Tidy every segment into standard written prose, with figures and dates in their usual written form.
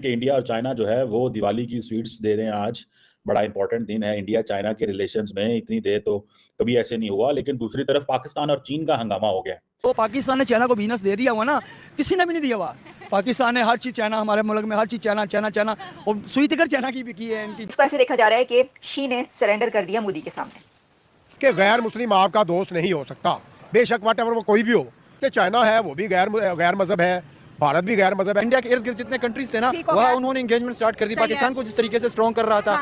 कि इंडिया और चाइना जो है वो दिवाली की स्वीट्स दे रहे हैं आज। बड़ा इंपॉर्टेंट दिन है इंडिया चाइना के रिलेशंस में। इतनी देर तो कभी ऐसे नहीं हुआ, लेकिन दूसरी तरफ पाकिस्तान और चीन का हंगामा हो गया है। तो पाकिस्तान ने चाइना को बिजनेस दे दिया हुआ ना, किसी ने भी नहीं दिया हुआ। पाकिस्तान ने हर चीज़ चाइना, हमारे मुल्क में हर चीज़ चाइना चाइना चाइना, और सुई तिकर चाइना की भी की है इनकी। इसको ऐसे देखा जा रहा है कि शी ने सरेंडर कर दिया मोदी के सामने कि गैर मुस्लिम आपका दोस्त नहीं हो सकता, बेशक वट एवर वो कोई भी हो। चाइना है वो भी गैर मजहब है, भारत भी गैर मजहब है। इंडिया के इर्द गिर्द जितने कंट्रीज थे ना, वहाँ उन्होंने एंगेजमेंट स्टार्ट कर दी पाकिस्तान को जिस तरीके से स्ट्रॉन्ग कर रहा था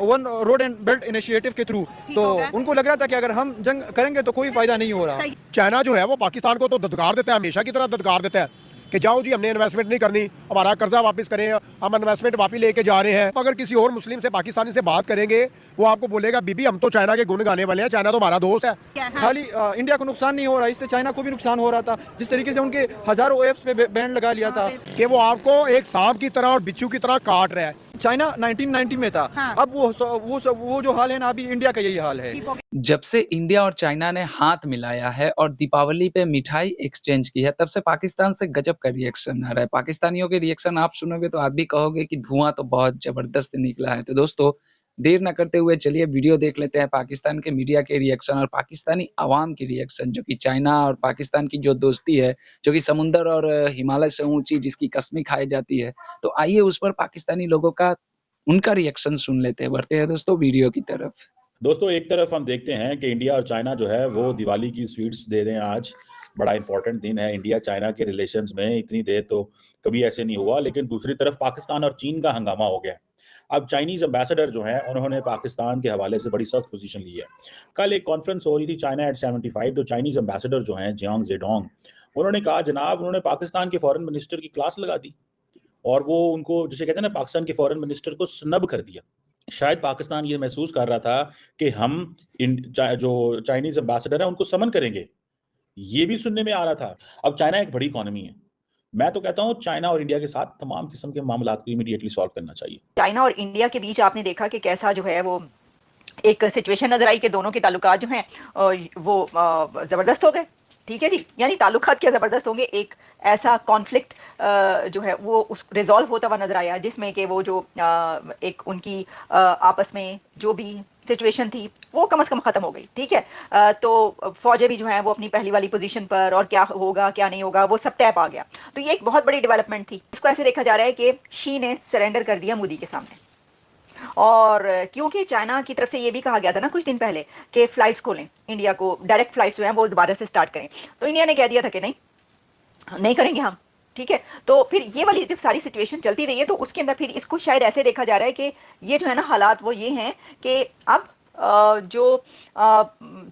one road and belt initiative के थ्रू। तो उनको लग रहा था कि अगर हम जंग करेंगे तो कोई फायदा नहीं हो रहा। चाइना जो है वो पाकिस्तान को तो धत्कार देता है, हमेशा की तरह धत्कार देता है कि जाओ जी हमने इन्वेस्टमेंट नहीं करनी, हमारा कर्जा वापस करें, हम इन्वेस्टमेंट वापस लेके जा रहे हैं। अगर किसी और मुस्लिम से पाकिस्तानी से बात करेंगे वो आपको बोलेगा बीबी हम तो चाइना के गुण गाने वाले हैं, चाइना तो हमारा दोस्त है। खाली इंडिया को नुकसान नहीं हो रहा, इससे चाइना को भी नुकसान हो रहा था। जिस तरीके से उनके हजारों एप्स पे बैन लगा लिया था कि वो आपको एक सांप की तरह और बिच्छू की तरह काट रहा है। चाइना 1990 में था। अब वो जो हाल है ना, अभी इंडिया का यही हाल है। जब से इंडिया और चाइना ने हाथ मिलाया है और दीपावली पे मिठाई एक्सचेंज की है, तब से पाकिस्तान से गजब का रिएक्शन आ रहा है। पाकिस्तानियों के रिएक्शन आप सुनोगे तो आप भी कहोगे कि धुआं तो बहुत जबरदस्त निकला है। तो दोस्तों देर न करते हुए चलिए वीडियो देख लेते हैं पाकिस्तान के मीडिया के रिएक्शन और पाकिस्तानी आवाम की रिएक्शन, जो कि चाइना और पाकिस्तान की जो दोस्ती है, जो कि समुंदर और हिमालय से ऊंची, जिसकी कसमें खाई जाती है। तो आइए उस पर पाकिस्तानी लोगों का उनका रिएक्शन सुन लेते हैं। बढ़ते हैं दोस्तों वीडियो की तरफ। दोस्तों एक तरफ हम देखते हैं कि इंडिया और चाइना जो है वो दिवाली की स्वीट्स दे रहे हैं आज। बड़ा इंपॉर्टेंट दिन है इंडिया चाइना के रिलेशंस में। इतनी देर तो कभी ऐसे नहीं हुआ, लेकिन दूसरी तरफ पाकिस्तान और चीन का हंगामा हो गया है। अब चाइनीज एम्बेसडर जो हैं उन्होंने पाकिस्तान के हवाले से बड़ी सख्त पोजीशन ली है। कल एक कॉन्फ्रेंस हो रही थी चाइना एट 75, तो चाइनीज एम्बेसडर जो हैं जियांग जेडोंग, उन्होंने कहा जनाब उन्होंने पाकिस्तान के फॉरेन मिनिस्टर की क्लास लगा दी और वो उनको जिसे कहते हैं ना पाकिस्तान के फॉरेन मिनिस्टर को स्नब कर दिया। शायद पाकिस्तान ये महसूस कर रहा था कि हम जो चाइनीज एम्बेसडर है उनको समन करेंगे। ये भी सुनने में आ रहा था। अब चाइना एक बड़ी इकोनॉमी है। मैं तो कहता हूँ चाइना और इंडिया के साथ तमाम किस्म के मामलात को इमीडिएटली सॉल्व करना चाहिए। चाइना और इंडिया के बीच आपने देखा कि कैसा जो है वो एक सिचुएशन नजर आई कि दोनों के ताल्लुकात जो हैं वो जबरदस्त हो गए। ठीक है जी, यानी ताल्लुकात क्या ज़बरदस्त होंगे। एक ऐसा कॉन्फ्लिक्ट जो है वो उस रिजॉल्व होता हुआ नजर आया, जिसमें कि वो जो एक उनकी आपस में जो भी सिचुएशन थी वो कम से कम ख़त्म हो गई। ठीक है, तो फौजें भी जो हैं वो अपनी पहली वाली पोजीशन पर, और क्या होगा क्या नहीं होगा वो सब तय पा गया। तो ये एक बहुत बड़ी डेवलपमेंट थी। इसको ऐसे देखा जा रहा है कि शी ने सरेंडर कर दिया मोदी के सामने। और क्योंकि चाइना की तरफ से ये भी कहा गया था ना कुछ दिन पहले कि फ्लाइट्स खोलें, इंडिया को डायरेक्ट फ्लाइट्स जो हैं वो दोबारा से स्टार्ट करें, तो इंडिया ने कह दिया था कि नहीं करेंगे हम। ठीक है, तो फिर ये वाली जब सारी सिचुएशन चलती रही है तो उसके अंदर फिर इसको शायद ऐसे देखा जा रहा है कि ये जो है ना हालात वो ये हैं कि अब जो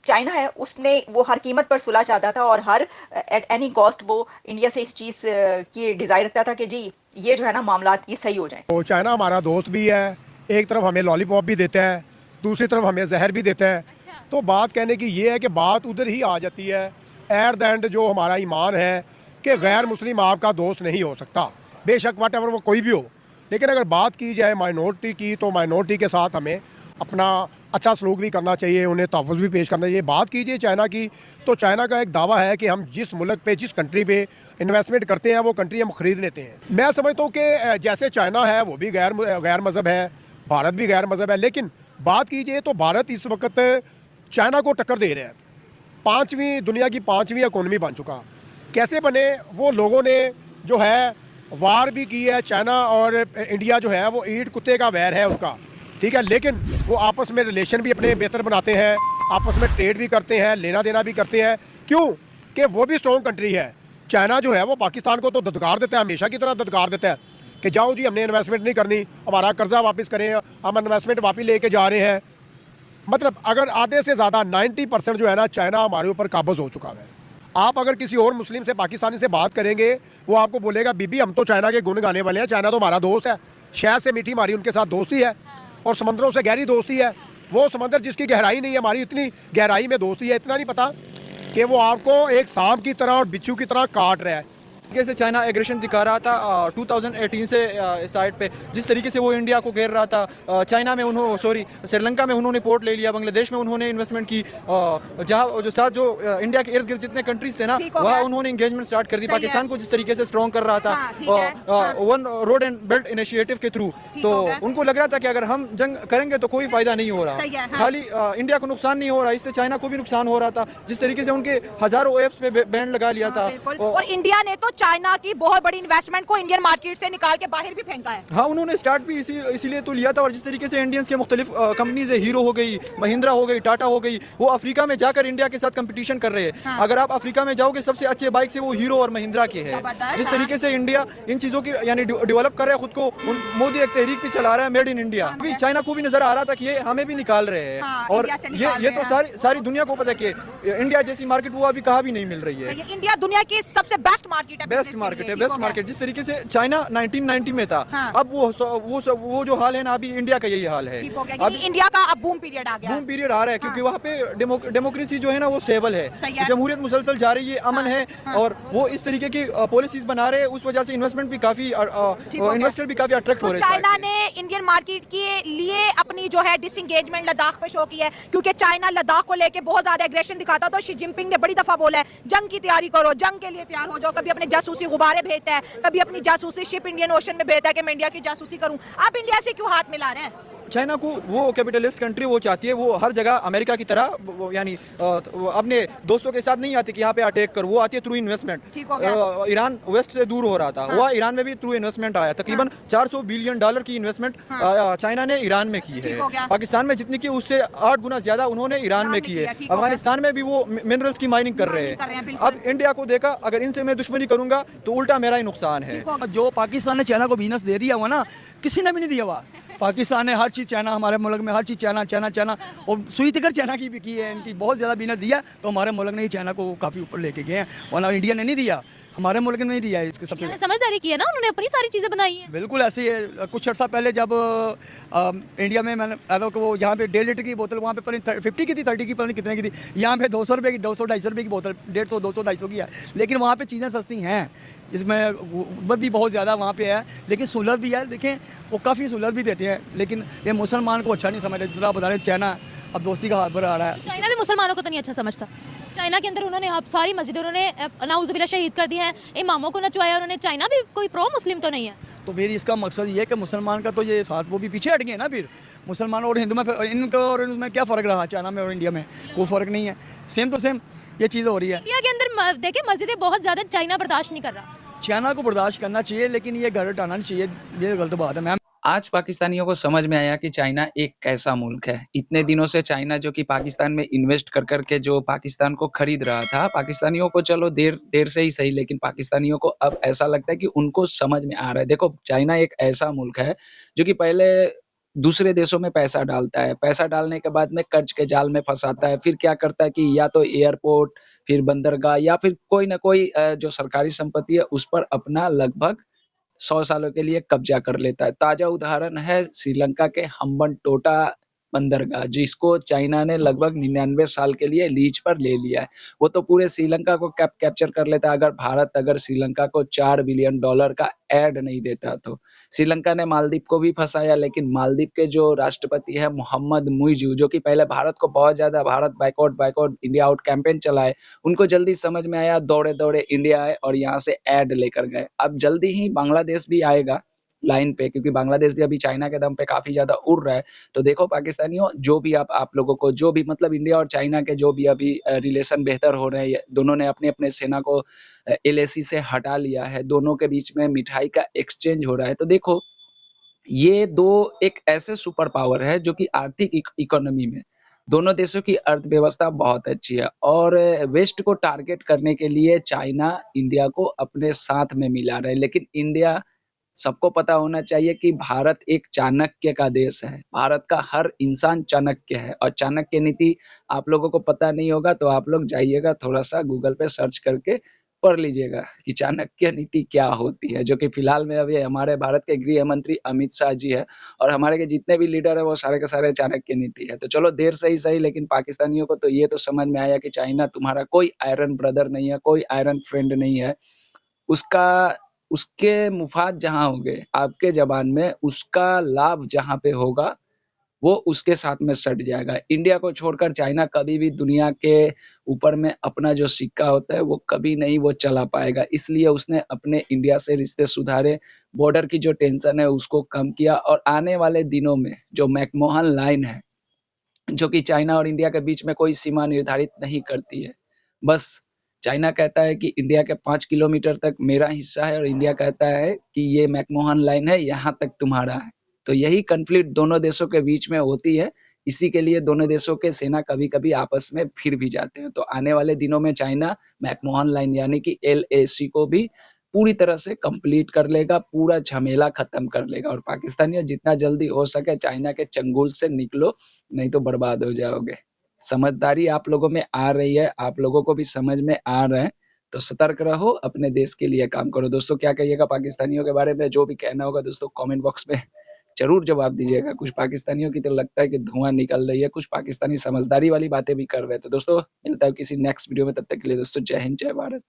चाइना है उसने वो हर कीमत पर सुलह चाहता था और हर एट एनी कॉस्ट वो इंडिया से इस चीज़ की डिज़ायर रखता था कि जी ये जो है ना मामलात ये सही हो जाए। तो चाइना हमारा दोस्त भी है, एक तरफ हमें लॉलीपॉप भी देता है, दूसरी तरफ हमें जहर भी देता है। तो बात कहने की ये है कि बात उधर ही आ जाती है। एट द एंड जो हमारा ईमान है कि गैर मुस्लिम आपका दोस्त नहीं हो सकता, बेशक वट एवर वो कोई भी हो। लेकिन अगर बात की जाए माइनॉरिटी की, तो माइनॉरिटी के साथ हमें अपना अच्छा सलूक भी करना चाहिए, उन्हें तहफ़्फ़ुज़ भी पेश करना चाहिए। बात कीजिए चाइना की, तो चाइना का एक दावा है कि हम जिस मुल्क पे, जिस कंट्री पे इन्वेस्टमेंट करते हैं वो कंट्री हम ख़रीद लेते हैं। मैं समझता हूँ कि जैसे चाइना है वो भी गैर मज़हब है, भारत भी गैर मज़हब है, लेकिन बात कीजिए तो भारत इस वक्त चाइना को टक्कर दे रहा है। दुनिया की पाँचवीं इकोनॉमी बन चुका। कैसे बने? वो लोगों ने जो है वार भी की है। चाइना और इंडिया जो है वो ईंट कुत्ते का वैर है उनका, ठीक है, लेकिन वो आपस में रिलेशन भी अपने बेहतर बनाते हैं, आपस में ट्रेड भी करते हैं, लेना देना भी करते हैं। क्यों? कि वो भी स्ट्रॉन्ग कंट्री है। चाइना जो है वो पाकिस्तान को तो धत्कार देता है, हमेशा की तरह धत्कार देता है कि जाओ जी हमने इन्वेस्टमेंट नहीं करनी, हमारा कर्जा वापस करें, हम इन्वेस्टमेंट वापस लेके जा रहे हैं। मतलब अगर आधे से ज़्यादा 90% जो है ना चाइना हमारे ऊपर काबज़ हो चुका है। आप अगर किसी और मुस्लिम से, पाकिस्तानी से बात करेंगे वो आपको बोलेगा बीबी हम तो चाइना के गुण गाने वाले हैं, चाइना तो हमारा दोस्त है, शहद से मीठी हमारी उनके साथ दोस्ती है और समंदरों से गहरी दोस्ती है। वो समंदर जिसकी गहराई नहीं है, हमारी इतनी गहराई में दोस्ती है। इतना नहीं पता कि वो आपको एक सांप की तरह और बिच्छू की तरह काट रहा है। तरीके से चाइना एग्रेशन दिखा रहा था 2018 से साइड पे, जिस तरीके से वो इंडिया को घेर रहा था। चाइना में श्रीलंका में उन्होंने पोर्ट ले लिया, बांग्लादेश में उन्होंने इन्वेस्टमेंट की, जहाँ जो इंडिया के इर्द गिर्द जितने कंट्रीज थे ना वहाँ उन्होंने इंगेजमेंट स्टार्ट कर दी। पाकिस्तान को जिस तरीके से स्ट्रॉन्ग कर रहा था one road and belt initiative के थ्रू, तो उनको लग रहा था कि अगर हम जंग करेंगे तो कोई फायदा नहीं हो रहा, खाली इंडिया को नुकसान नहीं हो रहा, इससे चाइना को भी नुकसान हो रहा था। जिस तरीके से उनके हजारों एप्स पे बैन लगा लिया था, और इंडिया ने तो चाइना की बहुत बड़ी इन्वेस्टमेंट को इंडियन मार्केट से निकाल के बाहर भी फेंका है। हाँ, उन्होंने स्टार्ट भी इसीलिए तो लिया था। और जिस तरीके से इंडियंस के मुख्तलिफ कंपनीज है, हीरो हो गई, महिंद्रा हो गई, टाटा हो गई, वो अफ्रीका में जाकर इंडिया के साथ कंपटीशन कर रहे हैं। अगर आप अफ्रीका में जाओगे, सबसे अच्छे बाइक से वो हीरो और महिंद्रा के है। जिस तरीके से इंडिया इन चीजों की यानी डेवलप कर रहा है खुद को, मोदी एक तहरीक भी चला रहा है मेड इन इंडिया। अभी चाइना को भी नजर आ रहा था कि ये हमें भी निकाल रहे हैं, और ये तो सारी दुनिया को पता है कि इंडिया जैसी मार्केट वो अभी कहाँ भी नहीं मिल रही है। इंडिया दुनिया की सबसे बेस्ट मार्केट है, बेस्ट मार्केट। जिस तरीके से चाइना 1990 में था, अब वो जो हाल है ना, अभी इंडिया का यही हाल है। अब इंडिया का अब बूम पीरियड आ गया, बूम पीरियड आ रहा है, क्योंकि वहाँ पे डेमोक्रेसी जो है ना वो स्टेबल है, जमहूरियत मुसलसल जा रही है, अमन है, और वो इस तरीके की पॉलिसीज बना रहे हैं। उस वजह से इन्वेस्टमेंट भी काफी इन्वेस्टर भी काफी अट्रैक्ट हो रहे हैं। चाइना ने इंडियन मार्केट के लिए अपनी जो है डिसएंगेजमेंट लद्दाख पे शो की है, क्योंकि चाइना लद्दाख को लेके बहुत ज्यादा एग्रेशन दिखाता था। शी जिनपिंग ने बड़ी दफा बोला है, जंग की तैयारी करो, जंग के लिए तैयार हो जाओ। कभी अपने जासूसी गुब्बारे भेजता है, कभी अपनी जासूसी शिप इंडियन ओशन में भेजता है कि मैं इंडिया की जासूसी करूं। आप इंडिया से क्यों हाथ मिला रहे हैं? चाइना को वो कैपिटलिस्ट कंट्री वो चाहती है, वो हर जगह अमेरिका की तरह यानी अपने दोस्तों के साथ नहीं आती कि यहाँ पे अटैक कर, वो आती है थ्रू इन्वेस्टमेंट। ईरान वेस्ट से दूर हो रहा था, वह ईरान में भी थ्रू इन्वेस्टमेंट आया। तकरीबन $400 बिलियन की इन्वेस्टमेंट चाइना ने ईरान में की है। पाकिस्तान में जितनी की उससे 8 गुना ज्यादा उन्होंने ईरान में की है। अफगानिस्तान में भी वो मिनरल्स की माइनिंग कर रहे हैं। अब इंडिया को देखा, अगर इनसे मैं दुश्मनी करूंगा तो उल्टा मेरा ही नुकसान है। जो पाकिस्तान ने चाइना को बिजनेस दे दिया हुआ ना, किसी ने भी नहीं दिया हुआ। पाकिस्तान ने हर चीज़ चाइना, हमारे मुल्क में हर चीज़ चाइना, और सुई तक चाइना की भी की है, इनकी बहुत ज़्यादा बिजनेस दिया, तो हमारे मुल्क ने ही चाइना को काफ़ी ऊपर लेके गए हैं, वरना इंडिया ने नहीं दिया, हमारे मुल्क ने नहीं दिया है। इसके सबसे समझदारी की है ना, उन्होंने अपनी सारी चीज़ें बनाई हैं। बिल्कुल ऐसे ही है। कुछ अर्सा पहले जब इंडिया में मैंने वो यहाँ पे 1.5 लीटर की बोतल वहाँ पे 50 की थी, 30 की पता नहीं कितने की थी, यहाँ पे 200 रुपये की, 200-250 रुपये की बोतल, 150, 200, 250 की है। लेकिन वहाँ पे चीज़ें सस्ती हैं, इसमें गुर्बत भी बहुत ज़्यादा वहाँ पे है, लेकिन सहूलत भी है। देखें, वो काफ़ी सहूलत भी देते हैं, लेकिन ये मुसलमान को अच्छा नहीं समझ रहे। जिस तरह आप बता रहे चाइना अब दोस्ती का हाथ बढ़ा रहा है। चाइना भी मुसलमानों को तो नहीं अच्छा समझता। चाइना के अंदर उन्होंने अब सारी मस्जिदें उन्होंने नाउज़ुबिल्लाह शहीद कर दी हैं, इमामों को नचवाया उन्होंने। चाइना भी कोई प्रो मुस्लिम तो नहीं है। तो फिर इसका मकसद ये है कि मुसलमान का तो ये साथ वो भी पीछे हट गए ना। फिर मुसलमान और हिंदू में इनका और इनमें क्या फ़र्क रहा? चाइना में और इंडिया में कोई फ़र्क नहीं है, सेम टू सेम ये चीज़ हो रही है। इंडिया के अंदर देखिए मस्जिदें बहुत ज़्यादा, चाइना बर्दाश्त नहीं कर रहा। चाइना को बर्दाश्त करना चाहिए, लेकिन ये घर हटाना नहीं चाहिए, ये गलत बात है मैम। आज पाकिस्तानियों को समझ में आया कि चाइना एक कैसा मुल्क है। इतने दिनों से चाइना जो कि पाकिस्तान में इन्वेस्ट कर के जो पाकिस्तान को खरीद रहा था, पाकिस्तानियों को चलो देर से ही सही, लेकिन पाकिस्तानियों को अब ऐसा लगता है कि उनको समझ में आ रहा है। देखो, चाइना एक ऐसा मुल्क है जो कि पहले दूसरे देशों में पैसा डालता है, पैसा डालने के बाद में कर्ज के जाल में फँसाता है, फिर क्या करता है कि या तो एयरपोर्ट, फिर बंदरगाह, या फिर कोई ना कोई जो सरकारी संपत्ति है उस पर अपना लगभग 100 सालों के लिए कब्जा कर लेता है। ताज़ा उदाहरण है श्रीलंका के हम्बनटोटा बंदरगाह, जिसको चाइना ने लगभग 99 साल के लिए लीज पर ले लिया है। वो तो पूरे श्रीलंका को कैप्चर कर लेता है अगर श्रीलंका को $4 बिलियन का ऐड नहीं देता तो। श्रीलंका ने मालदीव को भी फँसाया, लेकिन मालदीव के जो राष्ट्रपति है मोहम्मद मुइज़ू, जो कि पहले भारत को बहुत ज़्यादा Bharat boycott India out campaign चलाए, उनको जल्दी समझ में आया, दौड़े इंडिया आए और यहाँ से ऐड लेकर गए। अब जल्दी ही बांग्लादेश भी आएगा लाइन पे, क्योंकि बांग्लादेश भी अभी चाइना के दम पे काफ़ी ज़्यादा उड़ रहा है। तो देखो पाकिस्तानियों, जो भी आप लोगों को जो भी मतलब इंडिया और चाइना के जो भी अभी रिलेशन बेहतर हो रहे हैं, दोनों ने अपने सेना को LAC से हटा लिया है, दोनों के बीच में मिठाई का एक्सचेंज हो रहा है। तो देखो, ये दो एक ऐसे सुपर पावर है जो कि आर्थिक इकोनॉमी में दोनों देशों की अर्थव्यवस्था बहुत अच्छी है, और वेस्ट को टारगेट करने के लिए चाइना इंडिया को अपने साथ में मिला रहा है। लेकिन इंडिया, सबको पता होना चाहिए कि भारत एक चाणक्य का देश है। भारत का हर इंसान चाणक्य है, और चाणक्य नीति आप लोगों को पता नहीं होगा तो आप लोग जाइएगा, थोड़ा-सा गूगल पे सर्च करके पढ़ लीजिएगा कि चाणक्य नीति क्या होती है, जो कि फिलहाल में अभी हमारे भारत के गृह मंत्री अमित शाह जी है, और हमारे के जितने भी लीडर है वो सारे के सारे चाणक्य नीति है। तो चलो, देर से ही सही, लेकिन पाकिस्तानियों को तो ये तो समझ में आया कि चाइना तुम्हारा कोई आयरन ब्रदर नहीं है, कोई आयरन फ्रेंड नहीं है। उसका उसके मुफाद जहाँ होंगे आपके ज़बान में, उसका लाभ जहाँ पे होगा, वो उसके साथ में सट जाएगा। इंडिया को छोड़कर चाइना कभी भी दुनिया के ऊपर में अपना जो सिक्का होता है, वो कभी नहीं वो चला पाएगा। इसलिए उसने अपने इंडिया से रिश्ते सुधारे, बॉर्डर की जो टेंशन है उसको कम किया और आने वाले दिनों में जो मैकमोहन लाइन है, जो कि चाइना और इंडिया के बीच में कोई सीमा निर्धारित नहीं करती है। बस चाइना कहता है कि इंडिया के 5 किलोमीटर तक मेरा हिस्सा है और इंडिया कहता है कि ये मैकमोहन लाइन है, यहाँ तक तुम्हारा है। तो यही कॉन्फ्लिक्ट दोनों देशों के बीच में होती है। इसी के लिए दोनों देशों के सेना कभी-कभी आपस में भिड़ भी जाते हैं। तो आने वाले दिनों में चाइना मैकमोहन लाइन यानी कि एलएसी को भी पूरी तरह से कंप्लीट कर लेगा, पूरा झमेला खत्म कर लेगा और पाकिस्तानियों जितना जल्दी हो सके चाइना के चंगुल से निकलो, नहीं तो बर्बाद हो जाओगे। समझदारी आप लोगों में आ रही है, आप लोगों को भी समझ में आ रहा है, तो सतर्क रहो, अपने देश के लिए काम करो। दोस्तों क्या कहिएगा पाकिस्तानियों के बारे में? जो भी कहना होगा दोस्तों कमेंट बॉक्स में ज़रूर जवाब दीजिएगा। कुछ पाकिस्तानियों की तो लगता है कि धुआँ निकल रही है, कुछ पाकिस्तानी समझदारी वाली बातें भी कर रहे हैं। तो दोस्तों मिलता है किसी नेक्स्ट वीडियो में, तब तक के लिए दोस्तों जय हिंद, जय भारत।